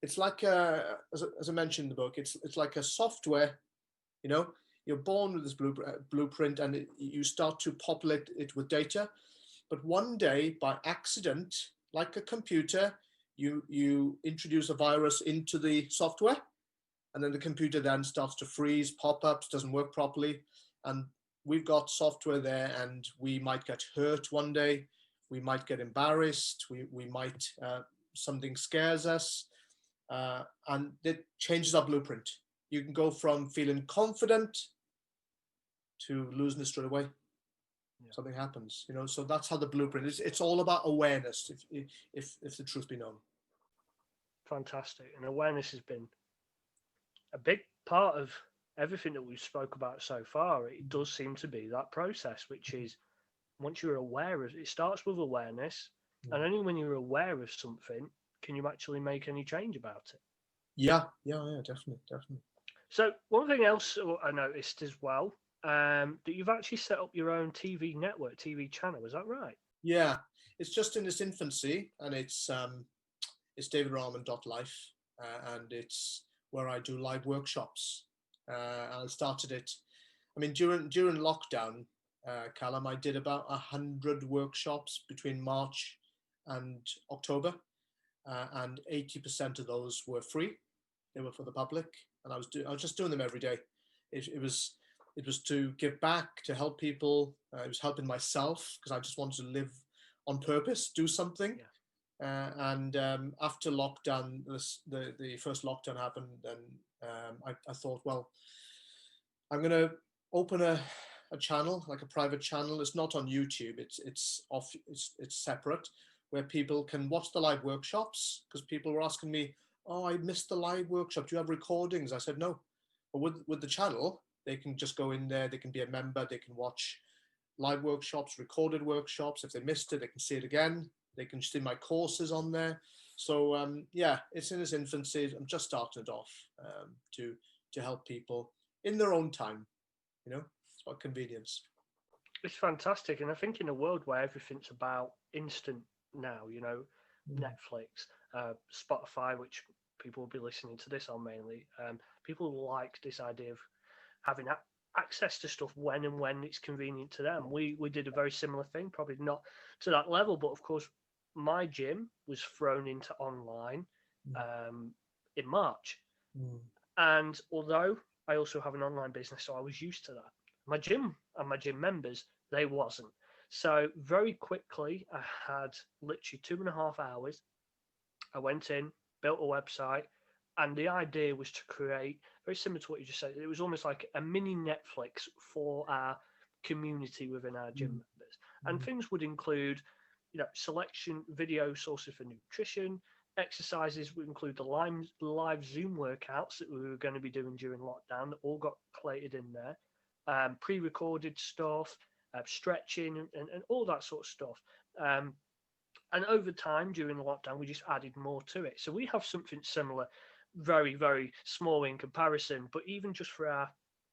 [SPEAKER 2] it's like as I mentioned in the book, it's like a software, you know. You're born with this blueprint, and you start to populate it with data. But one day, by accident, like a computer, you introduce a virus into the software, and then the computer then starts to freeze, pop-ups, doesn't work properly, and we've got software there, and we might get hurt one day, we might get embarrassed, we might something scares us, and it changes our blueprint. You can go from feeling confident to losing it straight away. Yeah. Something happens, you know. So that's how the blueprint is. It's all about awareness, if the truth be known.
[SPEAKER 1] Fantastic. And awareness has been a big part of everything that we've spoke about so far. It does seem to be that process, which is once you're aware of it, starts with awareness, and only when you're aware of something can you actually make any change about it.
[SPEAKER 2] Yeah, definitely.
[SPEAKER 1] So one thing else I noticed as well, that you've actually set up your own TV network, TV channel. Is that right?
[SPEAKER 2] Yeah, it's just in its infancy, and it's davidrahman.life, and it's where I do live workshops. I started it, I mean, during lockdown, Callum, I did about 100 workshops between March and October, and 80% of those were free. They were for the public, and I was just doing them every day. It was to give back, to help people. It was helping myself because I just wanted to live on purpose, do something. Yeah. And after lockdown, the first lockdown happened, and I thought, well, I'm going to open a channel, like a private channel. It's not on YouTube. It's separate, where people can watch the live workshops, because people were asking me, oh, I missed the live workshop. Do you have recordings? I said, no. But with the channel, they can just go in there. They can be a member. They can watch live workshops, recorded workshops. If they missed it, they can see it again. They can see my courses on there. So yeah, it's in its infancy. I'm just starting it off to help people in their own time. You know, it's about convenience.
[SPEAKER 1] It's fantastic, and I think in a world where everything's about instant now, you know, Netflix, Spotify, which people will be listening to this on mainly, people like this idea of having access to stuff when it's convenient to them. We did a very similar thing, probably not to that level, but of course, my gym was thrown into online in March, and although I also have an online business, so I was used to that. My gym and my gym members, they wasn't. So very quickly, I had literally 2.5 hours. I went in, built a website, and the idea was to create, very similar to what you just said, it was almost like a mini Netflix for our community within our gym members. And things would include, you know, selection video sources for nutrition, exercises would include the live Zoom workouts that we were going to be doing during lockdown that all got collated in there, pre-recorded stuff, stretching, and all that sort of stuff. And over time during the lockdown, we just added more to it. So we have something similar, very, very small in comparison, but even just for our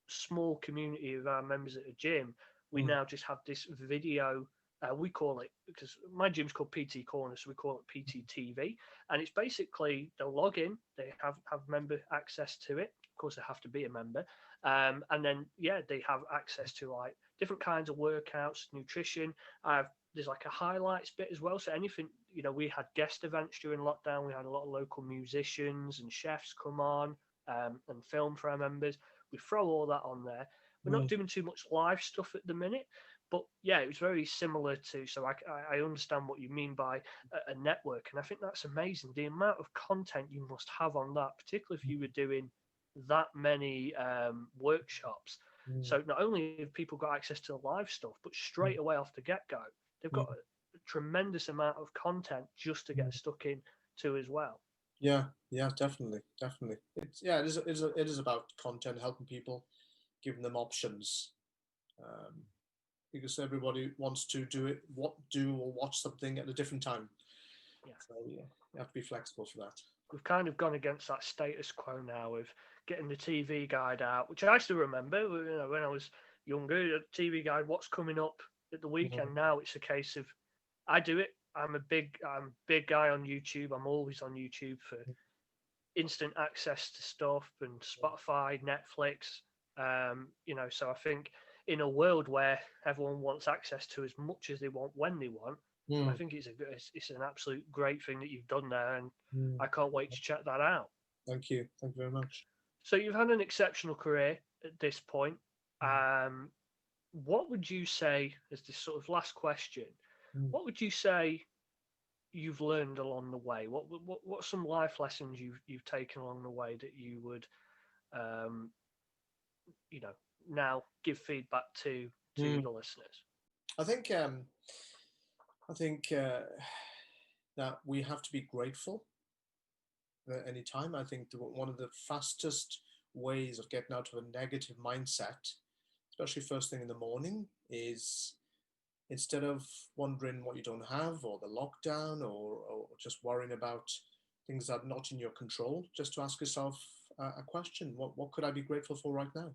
[SPEAKER 1] small community of our members at the gym, we now just have this video. We call it, because my gym's called PT Corner, so we call it PT TV. And it's basically they'll log in, they have member access to it. Of course, they have to be a member. And then, yeah, they have access to like different kinds of workouts, nutrition. There's like a highlights bit as well. So anything, you know, we had guest events during lockdown. We had a lot of local musicians and chefs come on and film for our members. We throw all that on there. We're not doing too much live stuff at the minute, but yeah, it was very similar to. So I understand what you mean by a network, and I think that's amazing. The amount of content you must have on that, particularly if you were doing that many workshops. So not only have people got access to the live stuff, but straight away off the get-go, they've got a tremendous amount of content just to get stuck in to as well.
[SPEAKER 2] Yeah, definitely. It is about content, helping people, giving them options, because everybody wants to do or watch something at a different time. Yeah. So yeah, you have to be flexible for that.
[SPEAKER 1] we've kind of gone against that status quo now of getting the TV guide out, which I still remember. You know, when I was younger, TV guide, what's coming up at the
[SPEAKER 2] Mm,
[SPEAKER 1] weekend. Now it's a case of I do it. I'm a big guy on YouTube. I'm always on YouTube for instant access to stuff and Spotify, Netflix. You know, so I think in a world where everyone wants access to as much as they want when they want, I
[SPEAKER 2] mm,
[SPEAKER 1] think it's an absolute great thing that you've done there, and
[SPEAKER 2] mm.
[SPEAKER 1] I can't wait to check that out.
[SPEAKER 2] Thank you. Thank you very much.
[SPEAKER 1] So you've had an exceptional career at this point.
[SPEAKER 2] Mm,
[SPEAKER 1] Um, what would you say, as this sort of last question,
[SPEAKER 2] mm.
[SPEAKER 1] what would you say you've learned along the way? What some life lessons you've taken along the way that you would, um, you know, now give feedback to
[SPEAKER 2] Mm.
[SPEAKER 1] the listeners?
[SPEAKER 2] I think I think that we have to be grateful at any time. I think one of the fastest ways of getting out of a negative mindset, especially first thing in the morning, is instead of wondering what you don't have or the lockdown or just worrying about things that are not in your control, just to ask yourself a question: what could I be grateful for right now?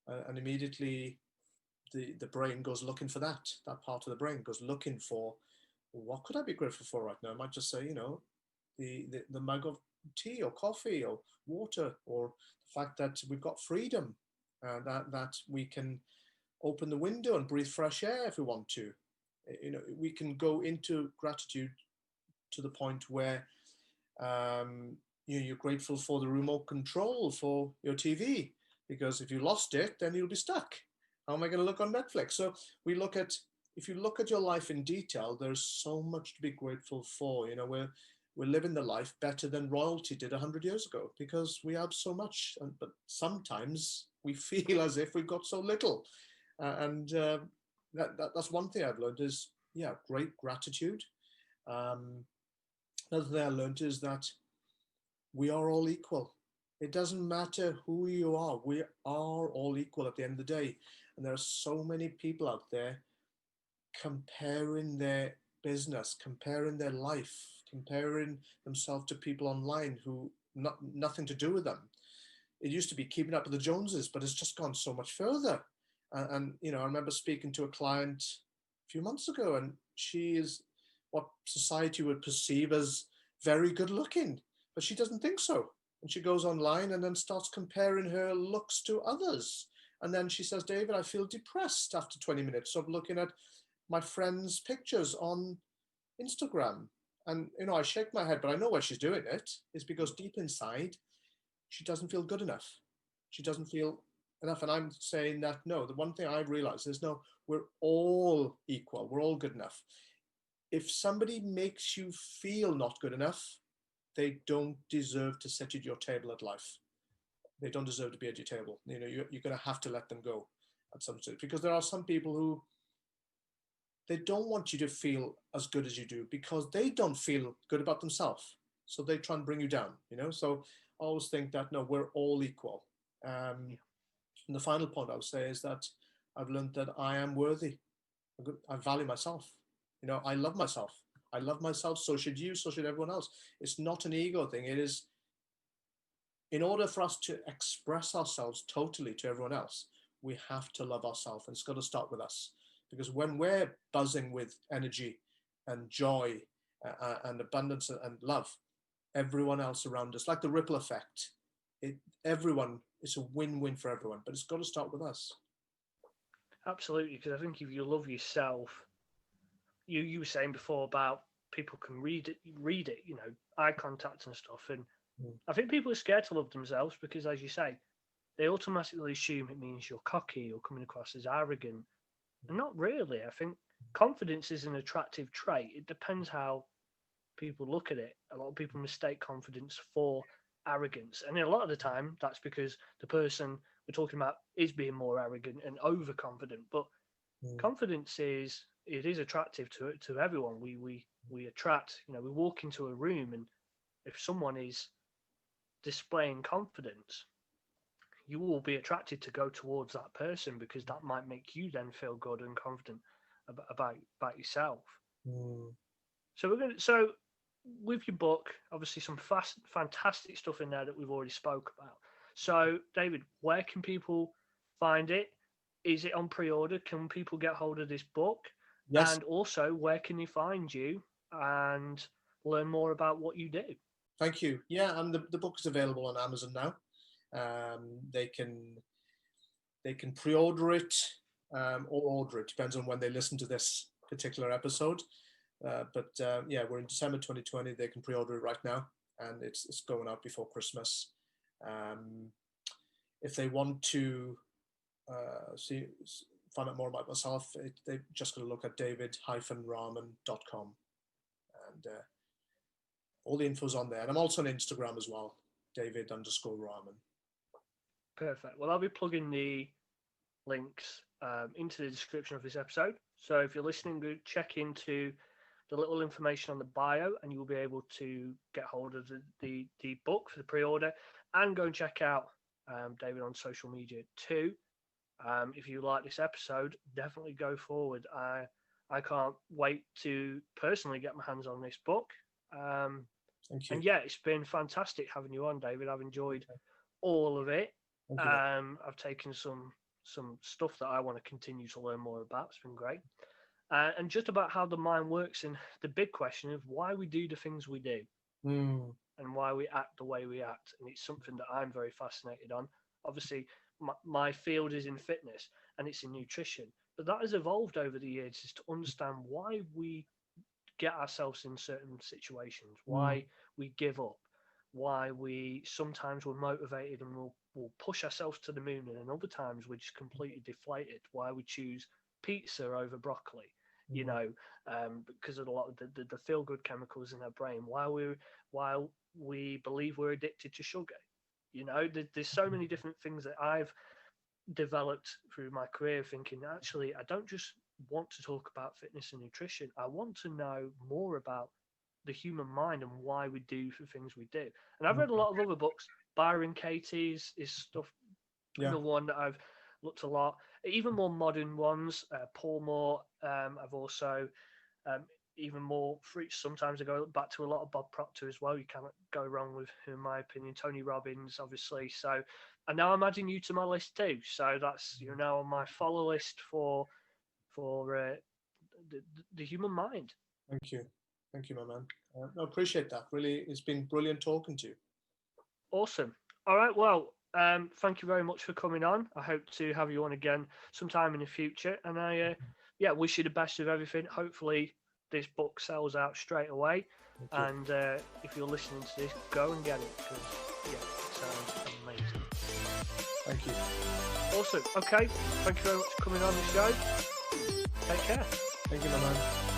[SPEAKER 2] And immediately the brain goes looking for that part of the brain goes looking for, well, what could I be grateful for right now? I might just say, the mug of tea or coffee or water, or the fact that we've got freedom, that we can open the window and breathe fresh air if we want to. We can go into gratitude to the point where you're grateful for the remote control for your TV, because if you lost it, then you'll be stuck. How am I going to look on Netflix? So if you look at your life in detail, there's so much to be grateful for. We're living the life better than royalty did 100 years ago, because we have so much, but sometimes we feel as if we've got so little. And that's one thing I've learned is, yeah, great gratitude. Um, Another thing I learned is that we are all equal. It doesn't matter who you are, we are all equal at the end of the day. And there are so many people out there comparing their business, comparing their life, comparing themselves to people online who nothing to do with them. It used to be keeping up with the Joneses, but it's just gone so much further. And I remember speaking to a client a few months ago, and she is what society would perceive as very good looking, but she doesn't think so. And she goes online and then starts comparing her looks to others. And then she says, David, I feel depressed after 20 minutes of looking at my friends' pictures on Instagram. And I shake my head, but I know why she's doing it. It's because deep inside, she doesn't feel good enough. She doesn't feel enough. And I'm saying that no, the one thing I've realized is no, we're all equal. We're all good enough. If somebody makes you feel not good enough, they don't deserve to sit at your table at life. They don't deserve to be at your table. You're going to have to let them go at some stage, because there are some people who they don't want you to feel as good as you do because they don't feel good about themselves. So they try and bring you down. So I always think that no, we're all equal. And the final point I would say is that I've learned that I am worthy. I value myself. I love myself. I love myself. So should you. So should everyone else. It's not an ego thing. It is, in order for us to express ourselves totally to everyone else, we have to love ourselves, and it's got to start with us. Because when we're buzzing with energy and joy and abundance and love, everyone else around us, like the ripple effect, it's a win-win for everyone, but it's got to start with us.
[SPEAKER 1] Absolutely, because I think if you love yourself, you were saying before about people can read it, eye contact and stuff, and I think people are scared to love themselves because, as you say, they automatically assume it means you're cocky or coming across as arrogant. And not really. I think confidence is an attractive trait. It depends how people look at it. A lot of people mistake confidence for arrogance. And a lot of the time, that's because the person we're talking about is being more arrogant and overconfident. But confidence is attractive to everyone. We attract, we walk into a room, and if someone is displaying confidence, you will be attracted to go towards that person because that might make you then feel good and confident about yourself.
[SPEAKER 2] Mm.
[SPEAKER 1] So with your book, obviously some fantastic stuff in there that we've already spoke about. So, David, where can people find it? Is it on pre-order? Can people get hold of this book?
[SPEAKER 2] Yes.
[SPEAKER 1] And also, where can they find you and learn more about what you do?
[SPEAKER 2] Thank you. Yeah, and the book is available on Amazon now. They can pre-order it or order it. Depends on when they listen to this particular episode. But yeah, we're in December 2020. They can pre-order it right now, and it's going out before Christmas. If they want to find out more about myself, they're just going to look at david-rahman.com, and all the info's on there. And I'm also on Instagram as well, David_Rahman.
[SPEAKER 1] Perfect. Well, I'll be plugging the links into the description of this episode. So if you're listening, check into the little information on the bio, and you'll be able to get hold of the book for the pre-order, and go and check out David on social media too. If you like this episode, definitely go forward. I can't wait to personally get my hands on this book.
[SPEAKER 2] Thank you.
[SPEAKER 1] And yeah, it's been fantastic having you on, David. I've enjoyed all of it. I've taken some stuff that I want to continue to learn more about. It's been great. And just about how the mind works, and the big question of why we do the things we do and why we act the way we act. And it's something that I'm very fascinated on. Obviously, my field is in fitness and it's in nutrition, but that has evolved over the years, is to understand why we get ourselves in certain situations, why we give up, why we sometimes we're motivated and we'll push ourselves to the moon, and then other times we're just completely deflated, why we choose pizza over broccoli, you know, because of a lot of the feel-good chemicals in our brain, why we believe we're addicted to sugar. You know, there's so many different things that I've developed through my career, thinking, actually, I don't just want to talk about fitness and nutrition. I want to know more about the human mind and why we do the things we do. And I've read a lot of other books. Byron Katie's is stuff, another one that I've looked a lot. Even more modern ones, Paul Moore. I've also even more fruits. Sometimes I go back to a lot of Bob Proctor as well. You cannot go wrong with, in my opinion, Tony Robbins, obviously. So, and now I'm adding you to my list too. So that's, you're now on my follow list for the human mind.
[SPEAKER 2] Thank you, my man. I appreciate that. Really, it's been brilliant talking to you.
[SPEAKER 1] Awesome. All right. Well, thank you very much for coming on. I hope to have you on again sometime in the future. And I, wish you the best of everything. Hopefully, this book sells out straight away. And if you're listening to this, go and get it, because it sounds amazing.
[SPEAKER 2] Thank you.
[SPEAKER 1] Awesome. Okay. Thank you very much for coming on the show. Take care.
[SPEAKER 2] Thank you, my man.